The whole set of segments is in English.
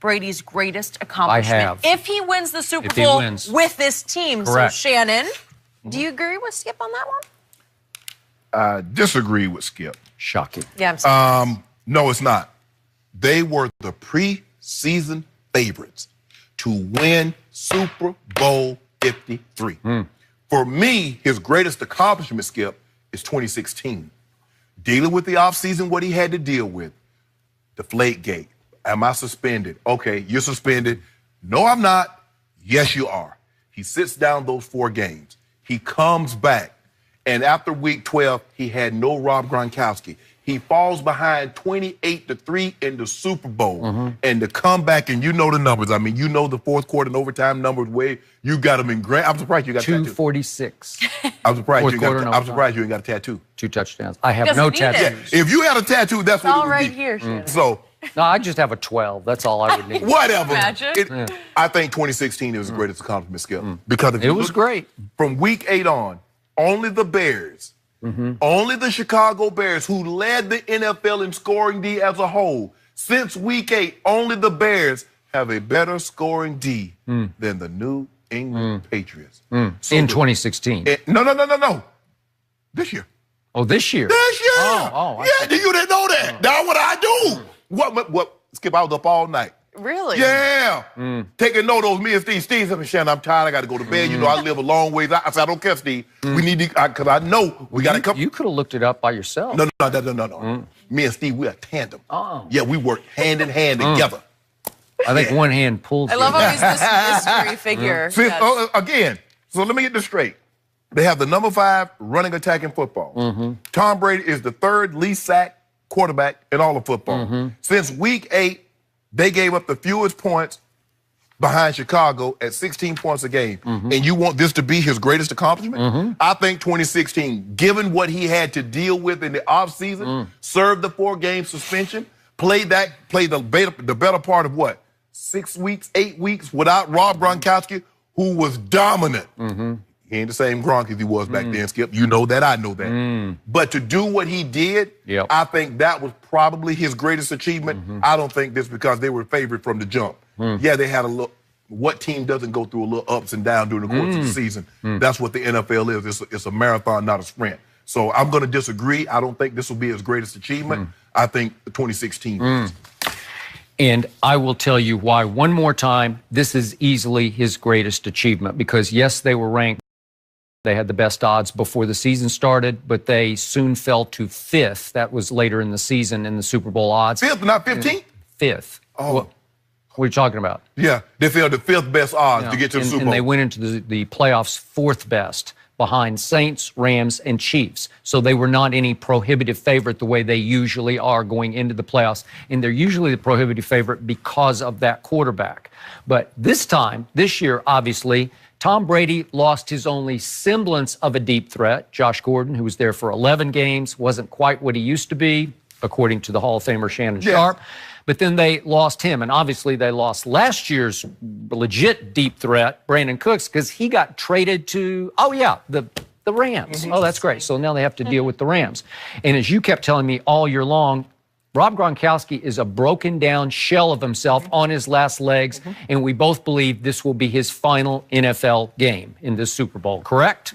Brady's greatest accomplishment? I have. If he wins the Super Bowl with this team. Correct. So, Shannon, do you agree with Skip on that one? Disagree with Skip. Shocking. Yeah, I'm sorry. No, it's not. They were the preseason favorites to win Super Bowl 53. For me, his greatest accomplishment, Skip, is 2016. Dealing with the offseason, what he had to deal with. Deflategate. Am I suspended? Okay, you're suspended. No, I'm not. Yes, you are. He sits down those 4 games. He comes back. And after week 12, he had no Rob Gronkowski. He falls behind 28-3 in the Super Bowl. And to come back, and you know the numbers. I mean, you know the fourth quarter and overtime numbers where you got them in grand. I'm surprised you got 246. I'm surprised you ain't got a tattoo. 2 touchdowns. I have no tattoos. If you had a tattoo, that's what it would right be. here, Shannon. So, no, I just have a 12. That's all I would need. whatever. Imagine. I think 2016 is the greatest accomplishment, Skip. Because if It was great. From week 8 on, only the Bears, only the Chicago Bears, who led the NFL in scoring D as a whole, since week 8, only the Bears have a better scoring D than the New England Patriots. So In 2016. No. This year. Oh, this year? This year. Oh, yeah, you didn't know that. That's what I do. What? Skip, I was up all night. Really? Yeah. Taking note of those, me and Steve. Steve said, Shannon, I'm tired. I got to go to bed. You know, I live a long ways. I said, I don't care, Steve. We need to, because I know we got to come. You could have looked it up by yourself. No. Me and Steve, we're a tandem. Oh. Yeah, we work hand in hand together. I think one hand pulls I love how he's this mystery figure. See, again, so let me get this straight. They have the number 5 running attack in football. Tom Brady is the 3rd least sacked quarterback in all of football. Since week 8, they gave up the fewest points behind Chicago at 16 points a game. And you want this to be his greatest accomplishment? I think 2016, given what he had to deal with in the offseason, served the 4-game suspension, played the better part of what? 6 weeks, 8 weeks without Rob Gronkowski, who was dominant. He ain't the same Gronk as he was back then, Skip. You know that, I know that. But to do what he did, I think that was probably his greatest achievement. I don't think this because they were favored from the jump. Yeah, they had a little, what team doesn't go through a little ups and downs during the course of the season? That's what the NFL is. It's a marathon, not a sprint. So I'm going to disagree. I don't think this will be his greatest achievement. I think 2016 is. And I will tell you why one more time, this is easily his greatest achievement. Because yes, they were ranked. They had the best odds before the season started, but they soon fell to 5th. That was later in the season in the Super Bowl odds. 5th, not 15th? 5th. Oh. What are you talking about? Yeah, they fell the 5th best odds to get to the Super Bowl. And they went into the playoffs 4th best behind Saints, Rams, and Chiefs. So they were not any prohibitive favorite the way they usually are going into the playoffs. And they're usually the prohibitive favorite because of that quarterback. But this year, obviously, Tom Brady lost his only semblance of a deep threat. Josh Gordon, who was there for 11 games, wasn't quite what he used to be, according to the Hall of Famer Shannon Sharpe. But then they lost him, and obviously they lost last year's legit deep threat, Brandon Cooks, because he got traded to, the Rams. Oh, that's great. So now they have to deal with the Rams. And as you kept telling me all year long, Rob Gronkowski is a broken down shell of himself on his last legs, and we both believe this will be his final NFL game in this Super Bowl, correct?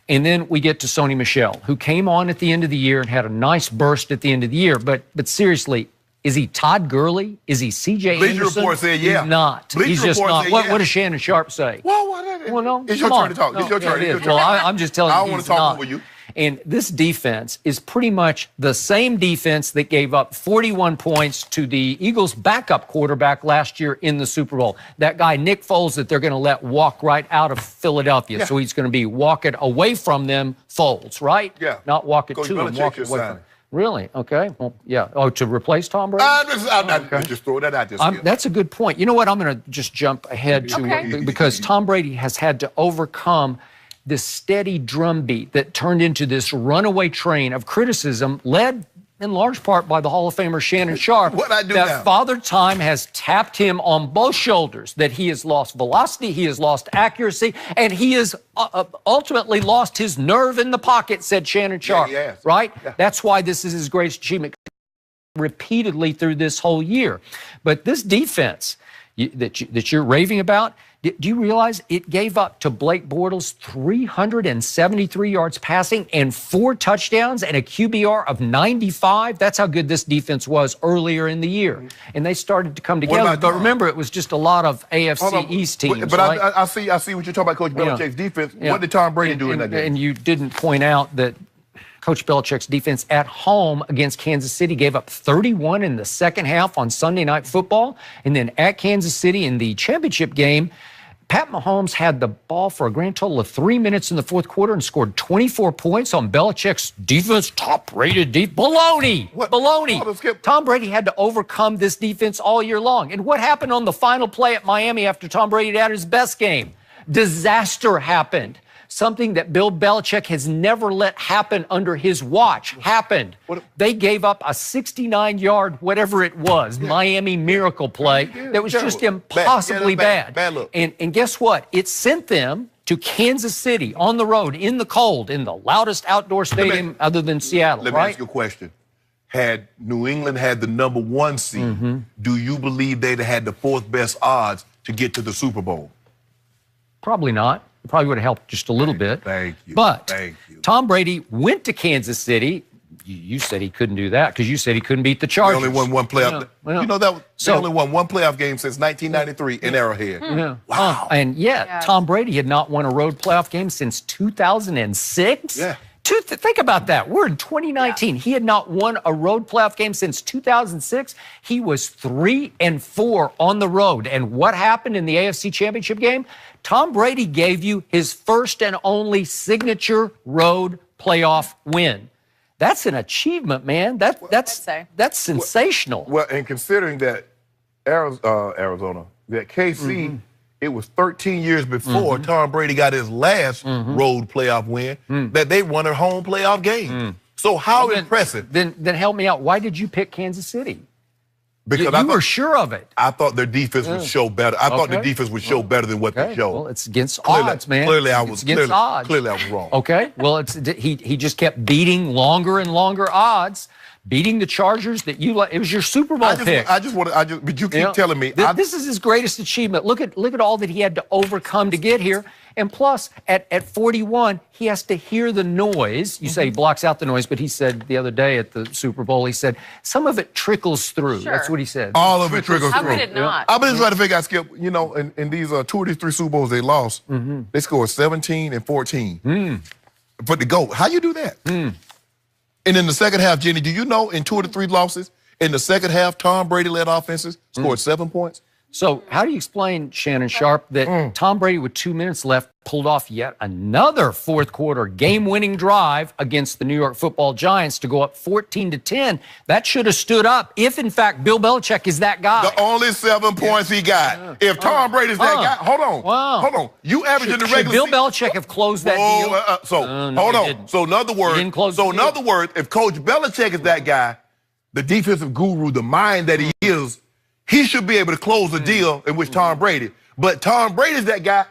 And then we get to Sony Michel, who came on at the end of the year and had a nice burst at the end of the year. But seriously, is he Todd Gurley? Is he C.J. Anderson? Bleacher Report said yeah. He's not. He's just not. What does Shannon Sharpe say? Well, no, it's your turn to talk. It's your turn. Well, I'm just telling you, I don't want to talk over you. And this defense is pretty much the same defense that gave up 41 points to the Eagles' backup quarterback last year in the Super Bowl. That guy, Nick Foles, that they're going to let walk right out of Philadelphia. Yeah. So he's going to be walking away from them, Foles, right? Yeah. Not walking to them, walking away from them. Really? Okay. Well, yeah. Oh, to replace Tom Brady? I'm just throw that out there. That's a good point. You know what? I'm going to just jump ahead to because Tom Brady has had to overcome this steady drumbeat that turned into this runaway train of criticism led in large part by the Hall of Famer Shannon Sharpe. Father Time has tapped him on both shoulders, that he has lost velocity, he has lost accuracy, and he has ultimately lost his nerve in the pocket, said Shannon Sharpe. Right? Yeah. That's why this is his greatest achievement. repeatedly through this whole year. But this defense that you're raving about, do you realize it gave up to Blake Bortles 373 yards passing and 4 touchdowns and a QBR of 95? That's how good this defense was earlier in the year. And they started to come together. But remember, it was just a lot of AFC East teams. But right? I see what you're talking about, Coach Belichick's defense. Yeah. What did Tom Brady do in that game? And you didn't point out that Coach Belichick's defense at home against Kansas City gave up 31 in the second half on Sunday Night Football. And then at Kansas City in the championship game, Pat Mahomes had the ball for a grand total of 3 minutes in the fourth quarter and scored 24 points on Belichick's defense, top-rated defense. Baloney! What? Baloney! Tom Brady had to overcome this defense all year long. And what happened on the final play at Miami after Tom Brady had his best game? Disaster happened. Something that Bill Belichick has never let happen under his watch happened. They gave up a 69-yard, whatever it was, Miami miracle play that was just impossibly bad. Bad look. And guess what? It sent them to Kansas City on the road, in the cold, in the loudest outdoor stadium other than Seattle, Let me ask you a question. Had New England had the #1 seed, do you believe they'd have had the 4th best odds to get to the Super Bowl? Probably not. It probably would have helped just a little bit. Thank you. But Thank you. Tom Brady went to Kansas City. You said he couldn't do that because you said he couldn't beat the Chargers. They only won one playoff. Yeah. You know that they only won one playoff game since 1993 in Arrowhead. Yeah. Wow. And yet, Tom Brady had not won a road playoff game since 2006. Yeah. Think about that. We're in 2019. He had not won a road playoff game since 2006. He was 3-4 on the road. And what happened in the AFC Championship game? Tom Brady gave you his first and only signature road playoff win. That's an achievement, man. That's sensational. Well, and considering that Arizona, that KC, it was 13 years before Tom Brady got his last road playoff win that they won a home playoff game. So how impressive. Then help me out. Why did you pick Kansas City? Because you were sure of it. I thought their defense would show better. I thought the defense would show better than what they showed. Well, it's against odds, man. Clearly, I was odds. Clearly, I was wrong. Okay. Well, he just kept beating longer and longer odds, beating the Chargers that you like. It was your Super Bowl pick. But you keep telling me this is his greatest achievement. Look at all that he had to overcome to get here. And plus, at 41, he has to hear the noise. You say he blocks out the noise, but he said the other day at the Super Bowl, he said some of it trickles through. Sure. That's what he said. All of it trickles through. How could it not? I've been trying to figure out, Skip, you know, in these 2 of these 3 Super Bowls they lost, they scored 17 and 14. But the GOAT, how you do that? And in the second half, Jenny, do you know in 2 of the 3 losses, in the second half, Tom Brady-led offenses scored 7 points? So how do you explain, Shannon Sharp, that Tom Brady with 2 minutes left pulled off yet another fourth quarter game-winning drive against the New York Football Giants to go up 14-10? That should have stood up if, in fact, Bill Belichick is that guy. The only 7 points he got. If Tom Brady's that guy, hold on. Hold on. You average in the regular season. Bill Belichick have closed that deal? Hold on. So in other words, if Coach Belichick is that guy, the defensive guru, the mind that he is, he should be able to close the deal in which Tom Brady. But Tom Brady's that guy.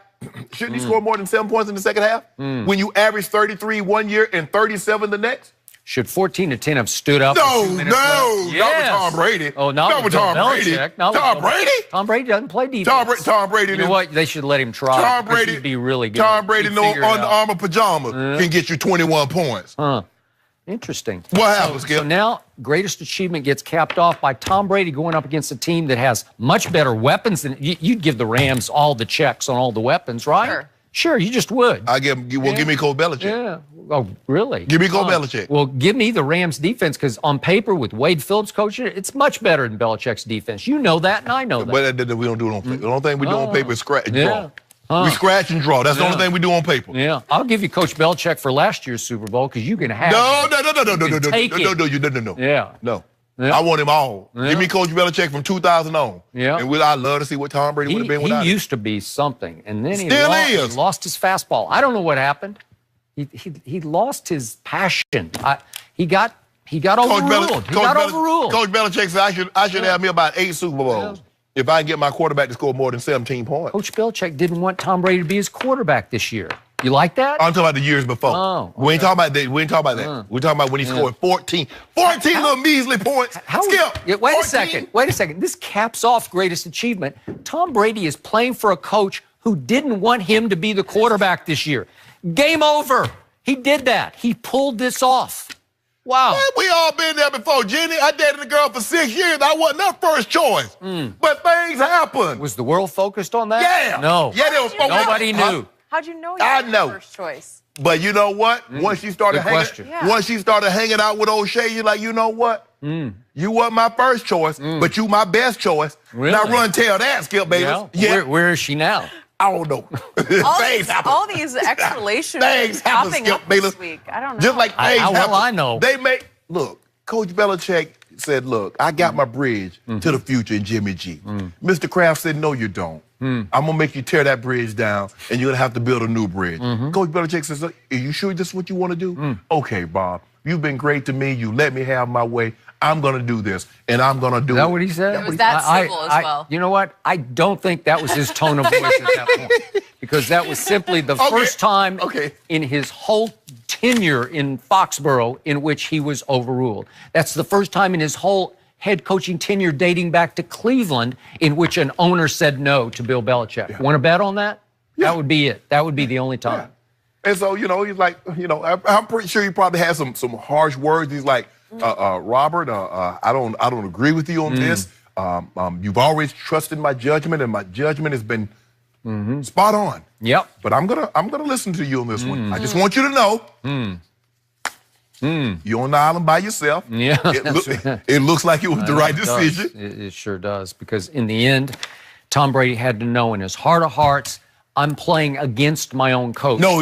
Shouldn't he score more than 7 points in the second half? When you average 33 one year and 37 the next? Should 14-10 have stood up? No, not with Tom Brady. Oh, not with Tom Brady. Tom Brady? Tom Brady doesn't play defense. Tom Brady. You know what? They should let him try. Tom Brady He'd be really good. Tom Brady, no Under Armour pajamas can get you 21 points. Interesting. What happened, Skip? So now, greatest achievement gets capped off by Tom Brady going up against a team that has much better weapons than you'd give the Rams all the checks on all the weapons, right? Sure, you just would. Give me Coach Belichick. Yeah. Oh, really? Give me Coach Belichick. Well, give me the Rams defense because on paper with Wade Phillips coaching it, it's much better than Belichick's defense. You know that, and I know that. But we don't do it on paper. The only thing we do on paper is scratch and draw. We scratch and draw. That's the only thing we do on paper. Yeah, I'll give you Coach Belichick for last year's Super Bowl because you can have No. Yeah. No. I want him all. Give me Coach Belichick from 2000 on. Yeah. And I'd love to see what Tom Brady would have been without him. He used to be something, and then he lost his fastball. I don't know what happened. He lost his passion. He got overruled. Coach Belichick said I should have me about 8 Super Bowls. If I can get my quarterback to score more than 17 points. Coach Belichick didn't want Tom Brady to be his quarterback this year. You like that? I'm talking about the years before. Oh, We ain't talking about that. We ain't talking about that. We're talking about when he scored 14 little measly points. Skip. Wait 14. a second. Wait a second. This caps off greatest achievement. Tom Brady is playing for a coach who didn't want him to be the quarterback this year. Game over. He did that. He pulled this off. Wow. Man, we all been there before, Jenny. I dated a girl for 6 years. I wasn't her first choice. But things happen. Was the world focused on that? Yeah. No. Yeah, they was focused. Nobody knew. How'd you know you I were know. the first choice? But you know what? Once she started hanging out with O'Shea, you're like, you know what? You weren't my first choice, but you my best choice. Really? Now run tell that, Skip Bayless. Yeah. Where is she now? I don't know. All these extra relationships Things happen, popping Skip up this Bayless. week. I don't know. Just like things happen. I know. Look, Coach Belichick said, look, I got my bridge to the future in Jimmy G. Mr. Kraft said, no, you don't. I'm going to make you tear that bridge down, and you're going to have to build a new bridge. Coach Belichick says, are you sure this is what you want to do? Okay, Bob, you've been great to me. You let me have my way. I'm going to do this, and I'm going to do it. Is that what he said? It was that simple as well. You know what? I don't think that was his tone of voice at that point, because that was simply the first time in his whole tenure in Foxborough in which he was overruled. That's the first time in his whole head coaching tenure dating back to Cleveland in which an owner said no to Bill Belichick. Want to bet on that? That would be it. That would be the only time. And so, he's like, I'm pretty sure he probably has some harsh words. He's like, Robert, I don't agree with you on this. You've always trusted my judgment, and my judgment has been spot on. Yep. But I'm gonna listen to you on this one. I just want you to know. You're on the island by yourself. Yeah. It looks like it was the right decision. It sure does, because in the end, Tom Brady had to know in his heart of hearts, I'm playing against my own coach. No,